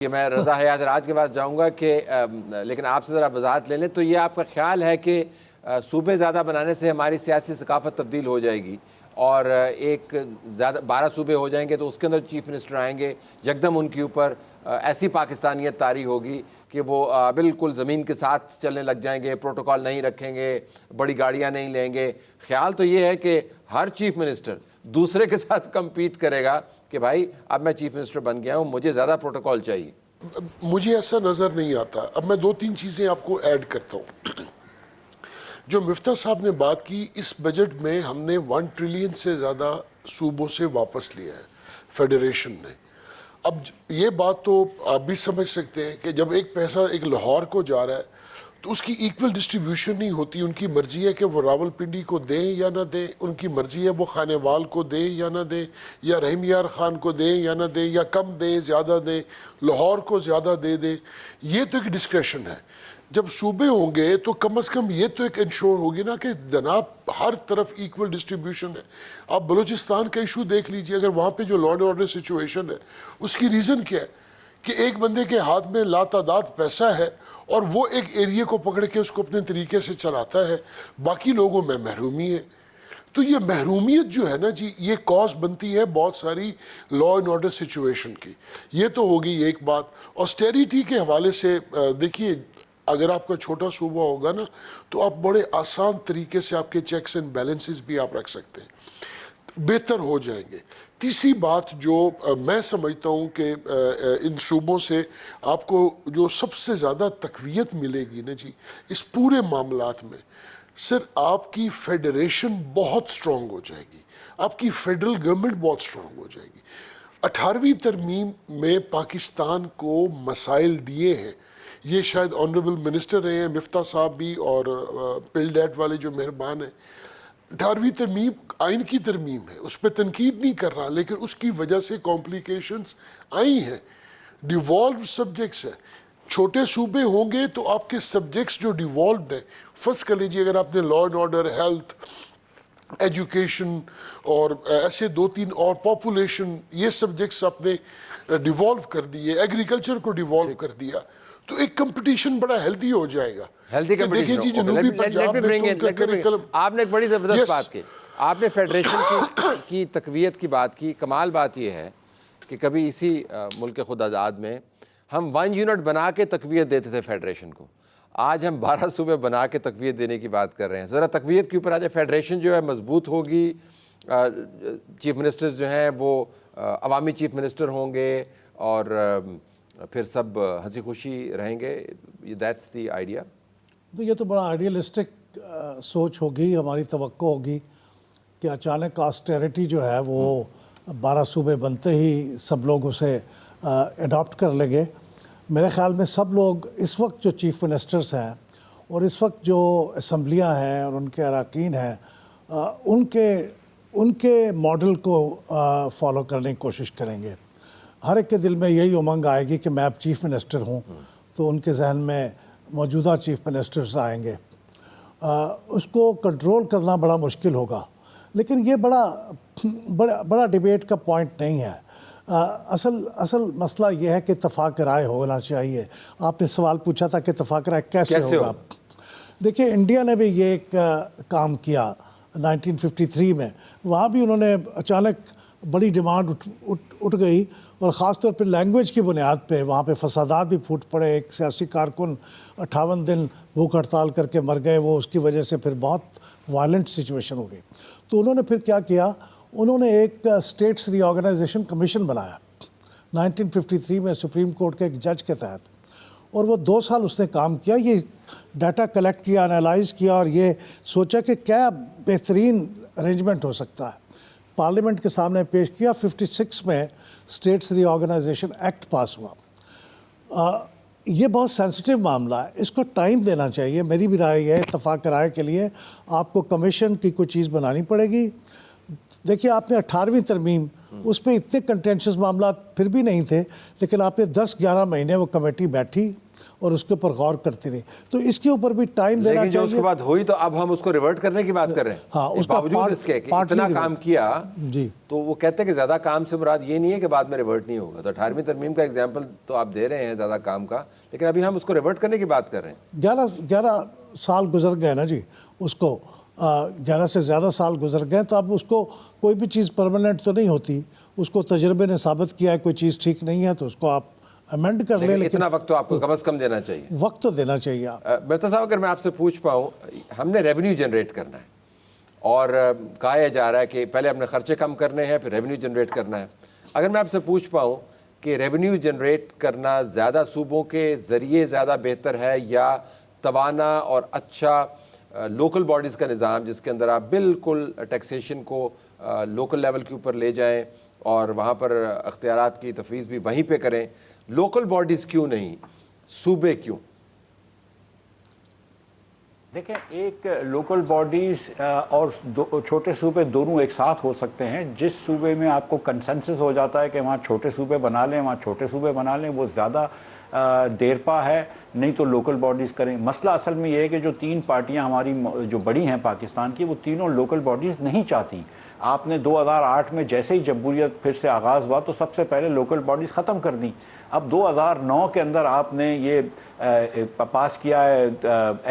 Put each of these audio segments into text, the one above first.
کہ میں رضا حیات راج کے پاس جاؤں گا کہ لیکن آپ سے ذرا وضاحت لے لیں تو یہ آپ کا خیال ہے کہ صوبے زیادہ بنانے سے ہماری سیاسی ثقافت تبدیل ہو جائے گی اور ایک زیادہ 12 صوبے ہو جائیں گے تو اس کے اندر چیف منسٹر آئیں گے یکدم ان کے اوپر ایسی پاکستانیت طاری ہوگی کہ وہ بالکل زمین کے ساتھ چلنے لگ جائیں گے، پروٹوکول نہیں رکھیں گے، بڑی گاڑیاں نہیں لیں گے. خیال تو یہ ہے کہ ہر چیف منسٹر دوسرے کے ساتھ کمپیٹ کرے گا کہ بھائی اب میں چیف منسٹر بن گیا ہوں، مجھے زیادہ پروٹوکول چاہیے. مجھے ایسا نظر نہیں آتا. اب میں 2-3 چیزیں آپ کو ایڈ کرتا ہوں. جو مفتاح صاحب نے بات کی، اس بجٹ میں ہم نے 1 ٹریلین سے زیادہ صوبوں سے واپس لیا ہے فیڈریشن نے. اب یہ بات تو آپ بھی سمجھ سکتے ہیں کہ جب ایک پیسہ ایک لاہور کو جا رہا ہے تو اس کی ایکول ڈسٹریبیوشن نہیں ہوتی. ان کی مرضی ہے کہ وہ راول پنڈی کو دیں یا نہ دیں، ان کی مرضی ہے وہ خانے وال کو دیں یا نہ دیں، یا رحیم یار خان کو دیں یا نہ دیں، یا کم دیں زیادہ دیں، لاہور کو زیادہ دے دیں. یہ تو ایک ڈسکریشن ہے. جب صوبے ہوں گے تو کم از کم یہ تو ایک انشور ہوگی نا کہ جناب ہر طرف ایکول ڈسٹریبیوشن ہے. آپ بلوچستان کا ایشو دیکھ لیجئے، اگر وہاں پہ جو لا اینڈ آرڈر سچویشن ہے اس کی ریزن کیا ہے کہ ایک بندے کے ہاتھ میں لاتعداد پیسہ ہے اور وہ ایک ایریے کو پکڑ کے اس کو اپنے طریقے سے چلاتا ہے، باقی لوگوں میں محرومی ہے. تو یہ محرومیت جو ہے نا جی، یہ کاز بنتی ہے بہت ساری لا اینڈ آرڈر سچویشن کی. یہ تو ہوگی ایک بات. آسٹیریٹی کے حوالے سے دیکھیے، اگر آپ کا چھوٹا صوبہ ہوگا نا تو آپ بڑے آسان طریقے سے آپ کے چیکس اینڈ بیلنسز بھی آپ رکھ سکتے ہیں، بہتر ہو جائیں گے. تیسری بات جو میں سمجھتا ہوں کہ ان صوبوں سے آپ کو جو سب سے زیادہ تقویت ملے گی نا جی اس پورے معاملات میں، سر آپ کی فیڈریشن بہت سٹرونگ ہو جائے گی، آپ کی فیڈرل گورنمنٹ بہت سٹرونگ ہو جائے گی. 18ویں ترمیم میں پاکستان کو مسائل دیے ہیں. یہ شاید آنریبل منسٹر رہے ہیں مفتاح صاحب بھی اور پل ڈیٹ والے جو مہربان ہیں. 18ویں ترمیم آئین کی ترمیم ہے، اس پہ تنقید نہیں کر رہا، لیکن اس کی وجہ سے کمپلیکیشنز آئی ہیں. ڈیوالوڈ سبجیکٹس ہیں. چھوٹے صوبے ہوں گے تو آپ کے سبجیکٹس جو ڈیوالوڈ ہیں، فرض کر لیجیے اگر آپ نے law and order, health, education اور ایسے 2-3 اور پاپولیشن، یہ سبجیکٹس آپ نے ڈیوالو کر دیے، ایگریکلچر کو ڈیوالو کر دیا، تو ایک کمپٹیشن بڑا ہیلدی ہو جائے گا. ہیلدی دیکھیں جی جنوبی پنجاب میں تو ان کا کریکلم. آپ نے ایک بڑی زبردست بات کی. آپ نے فیڈریشن کی تقویت کی بات کی. کمال بات یہ ہے کہ کبھی اسی ملک خود آزاد میں ہم 1 یونٹ بنا کے تقویت دیتے تھے فیڈریشن کو. آج ہم 12 صوبے بنا کے تقویت دینے کی بات کر رہے ہیں. ذرا تقویت کے اوپر آج فیڈریشن جو ہے مضبوط ہوگی، چیف منسٹرز جو ہیں وہ عوامی چیف منسٹر ہوں گے اور پھر سب ہنسی خوشی رہیں گے. That's the idea. تو یہ تو بڑا آئیڈیلسٹک سوچ ہوگی. ہماری توقع ہوگی کہ اچانک آسٹیریٹی جو ہے وہ 12 صوبے بنتے ہی سب لوگ اسے اڈاپٹ کر لیں گے. میرے خیال میں سب لوگ اس وقت جو چیف منسٹرز ہیں اور اس وقت جو اسمبلیاں ہیں اور ان کے اراکین ہیں، ان کے ماڈل کو فالو کرنے کی کوشش کریں گے. ہر ایک کے دل میں یہی امنگ آئے گی کہ میں اب چیف منسٹر ہوں، تو ان کے ذہن میں موجودہ چیف منسٹرز آئیں گے. اس کو کنٹرول کرنا بڑا مشکل ہوگا، لیکن یہ بڑا ڈیبیٹ کا پوائنٹ نہیں ہے. اصل مسئلہ یہ ہے کہ اتفاق رائے ہونا چاہیے. آپ نے سوال پوچھا تھا کہ اتفاق رائے کیسے ہوگا. دیکھیں، انڈیا نے بھی یہ ایک کام کیا 1953 میں. وہاں بھی انہوں نے اچانک بڑی ڈیمانڈ اٹھ گئی، اور خاص طور پہ لینگویج کی بنیاد پہ وہاں پہ فسادات بھی پھوٹ پڑے. ایک سیاسی کارکن 58 دن بھوک ہڑتال کر کے مر گئے. وہ اس کی وجہ سے پھر بہت وائلنٹ سچویشن ہو گئی. تو انہوں نے پھر کیا کیا، انہوں نے ایک اسٹیٹس ری آرگنائزیشن کمیشن بنایا 1953 میں سپریم کورٹ کے ایک جج کے تحت، اور وہ 2 سال اس نے کام کیا. یہ ڈیٹا کلیکٹ کیا، انالائز کیا، اور یہ سوچا کہ کیا بہترین ارینجمنٹ ہو سکتا ہے. پارلیمنٹ کے سامنے پیش کیا. 56 میں اسٹیٹس ری آرگنائزیشن ایکٹ پاس ہوا. یہ بہت سینسٹیو معاملہ ہے، اس کو ٹائم دینا چاہیے. میری بھی رائے یہ ہے، اتفاق رائے کے لیے آپ کو کمیشن کی کوئی چیز بنانی پڑے گی. دیکھیے، آپ نے 18ویں ترمیم، اس پہ اتنے کنٹینشس معاملات پھر بھی نہیں تھے، لیکن آپ نے 10-11 مہینے وہ کمیٹی بیٹھی، اور اس کے اوپر غور کرتی رہی. تو اس کے اوپر بھی ٹائم دینا لیکن جو اس چاہیے. کے بعد ہوئی تو اب ہم اس کو ریورٹ کرنے کی بات کر رہے ہیں. ہاں، اس کا باوجود اس کے کہ اتنا کام کیا جی تو وہ کہتے ہیں کہ زیادہ کام سے مراد یہ نہیں ہے کہ بعد میں ریورٹ نہیں ہوگا. تو 18ویں ترمیم کا ایگزامپل تو آپ دے رہے ہیں زیادہ کام کا, لیکن ابھی ہم اس کو ریورٹ کرنے کی بات کر رہے ہیں. 11 سال گزر گئے نا جی, اس کو 11 سے زیادہ سال گزر گئے, تو اب اس کو کوئی بھی چیز پرماننٹ تو نہیں ہوتی. اس کو تجربے نے ثابت کیا ہے کوئی چیز ٹھیک نہیں ہے تو اس کو آپ امینڈ کر لیں, لیکن اتنا وقت تو آپ کو کم از کم دینا چاہیے. وقت تو دینا چاہیے. آپ مفتی صاحب اگر میں آپ سے پوچھ پاؤں, ہم نے ریونیو جنریٹ کرنا ہے اور کہا جا رہا ہے کہ پہلے اپنے خرچے کم کرنے ہیں پھر ریونیو جنریٹ کرنا ہے. اگر میں آپ سے پوچھ پاؤں کہ ریونیو جنریٹ کرنا زیادہ صوبوں کے ذریعے زیادہ بہتر ہے یا توانا اور اچھا لوکل باڈیز کا نظام جس کے اندر آپ بالکل ٹیکسیشن کو لوکل لیول کے اوپر لے جائیں اور وہاں پر اختیارات کی تفویض بھی وہیں پہ کریں, لوکل باڈیز کیوں نہیں, صوبے کیوں؟ دیکھیں, ایک لوکل باڈیز اور چھوٹے صوبے دونوں ایک ساتھ ہو سکتے ہیں. جس صوبے میں آپ کو کنسنسس ہو جاتا ہے کہ وہاں چھوٹے صوبے بنا لیں, وہاں چھوٹے صوبے بنا لیں, وہ زیادہ دیرپا ہے. نہیں تو لوکل باڈیز کریں. مسئلہ اصل میں یہ ہے کہ جو 3 پارٹیاں ہماری جو بڑی ہیں پاکستان کی, وہ تینوں لوکل باڈیز نہیں چاہتی. آپ نے 2008 میں جیسے ہی جمہوریت پھر سے آغاز ہوا تو سب سے پہلے لوکل باڈیز ختم کر دیں. اب 2009 کے اندر آپ نے یہ پاس کیا ہے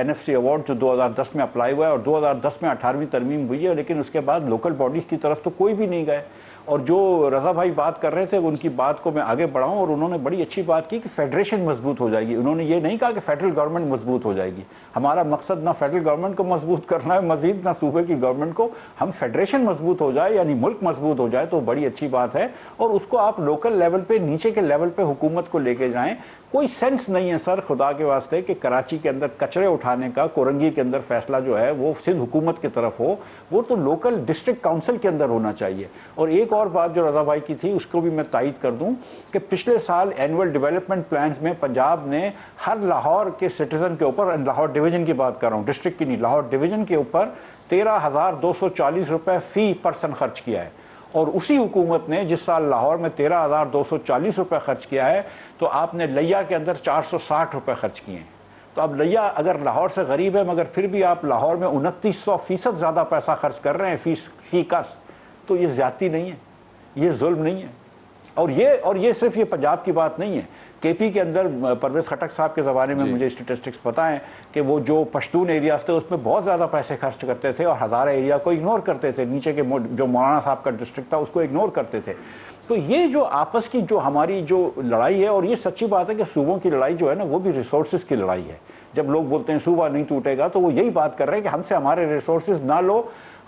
NFC ایوارڈ جو 2010 میں اپلائی ہوا ہے, اور 2010 میں 18ویں ترمیم ہوئی ہے, لیکن اس کے بعد لوکل باڈیز کی طرف تو کوئی بھی نہیں گئے. اور جو رضا بھائی بات کر رہے تھے ان کی بات کو میں آگے بڑھاؤں, اور انہوں نے بڑی اچھی بات کی کہ فیڈریشن مضبوط ہو جائے گی. انہوں نے یہ نہیں کہا کہ فیڈرل گورنمنٹ مضبوط ہو جائے گی. ہمارا مقصد نہ فیڈرل گورنمنٹ کو مضبوط کرنا ہے مزید, نہ صوبے کی گورنمنٹ کو. ہم فیڈریشن مضبوط ہو جائے یعنی ملک مضبوط ہو جائے تو بڑی اچھی بات ہے, اور اس کو آپ لوکل لیول پہ, نیچے کے لیول پہ حکومت کو لے کے جائیں. کوئی سینس نہیں ہے سر خدا کے واسطے کہ کراچی کے اندر کچرے اٹھانے کا کورنگی کے اندر فیصلہ جو ہے وہ سندھ حکومت کی طرف ہو, وہ تو لوکل ڈسٹرکٹ کاؤنسل کے اندر ہونا چاہیے. اور ایک اور بات جو رضا بھائی کی تھی اس کو بھی میں تائید کر دوں کہ پچھلے سال اینول ڈیولپمنٹ پلانز میں پنجاب نے ہر لاہور کے سٹیزن کے اوپر, لاہور ڈویژن کی بات کر رہا ہوں, ڈسٹرکٹ کی نہیں, لاہور ڈویژن کے اوپر 13,240 روپے فی پرسن خرچ کیا ہے. اور اسی حکومت نے جس سال لاہور میں 13,240 روپے خرچ کیا ہے تو آپ نے لیا کے اندر 460 روپے خرچ کیے ہیں. تو اب لیا اگر لاہور سے غریب ہے مگر پھر بھی آپ لاہور میں 2900% زیادہ پیسہ خرچ کر رہے ہیں فی کس, تو یہ زیادتی نہیں ہے, یہ ظلم نہیں ہے. اور یہ صرف یہ پنجاب کی بات نہیں ہے. کے پی کے اندر پرویز خٹک صاحب کے زمانے میں مجھے اسٹیٹسٹکس پتہ ہیں کہ وہ جو پشتون ایریاز تھے اس میں بہت زیادہ پیسے خرچ کرتے تھے اور ہزارہ ایریا کو اگنور کرتے تھے, نیچے کے جو مولانا صاحب کا ڈسٹرکٹ تھا اس کو اگنور کرتے تھے. تو یہ جو آپس کی جو ہماری جو لڑائی ہے, اور یہ سچی بات ہے کہ صوبوں کی لڑائی جو ہے نا وہ بھی ریسورسز کی لڑائی ہے. جب لوگ بولتے ہیں صوبہ نہیں ٹوٹے گا تو وہ یہی بات کر رہے ہیں کہ ہم سے ہمارے ریسورسز نہ لو.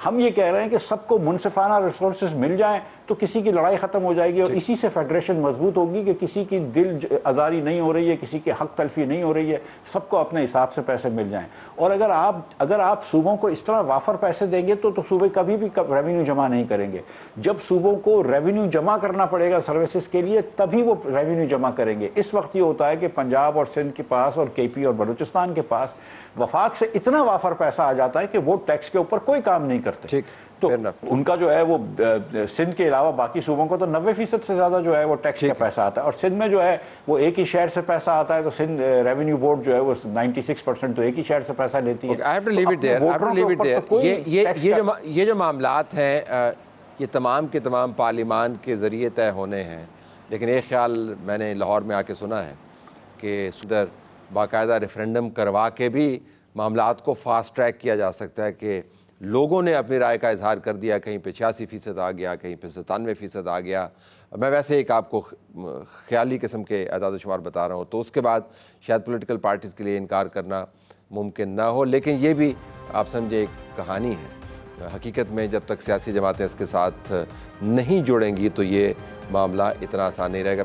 ہم یہ کہہ رہے ہیں کہ سب کو منصفانہ ریسورسز مل جائیں تو کسی کی لڑائی ختم ہو جائے گی, اور اسی سے فیڈریشن مضبوط ہوگی کہ کسی کی دل آزاری نہیں ہو رہی ہے, کسی کی حق تلفی نہیں ہو رہی ہے, سب کو اپنے حساب سے پیسے مل جائیں. اور اگر آپ صوبوں کو اس طرح وافر پیسے دیں گے تو صوبے کبھی بھی ریونیو جمع نہیں کریں گے. جب صوبوں کو ریونیو جمع کرنا پڑے گا سروسز کے لیے تبھی وہ ریونیو جمع کریں گے. اس وقت یہ ہوتا ہے کہ پنجاب اور سندھ کے پاس اور کے پی اور بلوچستان کے پاس وفاق سے اتنا وافر پیسہ آ جاتا ہے کہ وہ ٹیکس کے اوپر کوئی کام نہیں کرتے. تو ان کا جو ہے وہ سندھ کے علاوہ باقی صوبوں کو تو 90% سے زیادہ جو ہے وہ ٹیکس کا پیسہ آتا ہے, اور سندھ میں جو ہے وہ ایک ہی شہر سے پیسہ آتا ہے. تو سندھ ریونیو بورڈ جو ہے وہ 96% تو ایک ہی شہر سے پیسہ لیتی ہے. یہ جو معاملات ہیں یہ تمام کے تمام پارلیمان کے ذریعے طے ہونے ہیں, لیکن ایک خیال میں نے لاہور میں آ کے سنا ہے کہ صدر باقاعدہ ریفرینڈم کروا کے بھی معاملات کو فاسٹ ٹریک کیا جا سکتا ہے کہ لوگوں نے اپنی رائے کا اظہار کر دیا, کہیں پہ 86% آ گیا, کہیں پہ 97% آ گیا. میں ویسے ایک آپ کو خیالی قسم کے اعداد و شمار بتا رہا ہوں, تو اس کے بعد شاید پولیٹیکل پارٹیز کے لیے انکار کرنا ممکن نہ ہو, لیکن یہ بھی آپ سمجھے ایک کہانی ہے. حقیقت میں جب تک سیاسی جماعتیں اس کے ساتھ نہیں جڑیں گی تو یہ معاملہ اتنا آسان نہیں رہے گا.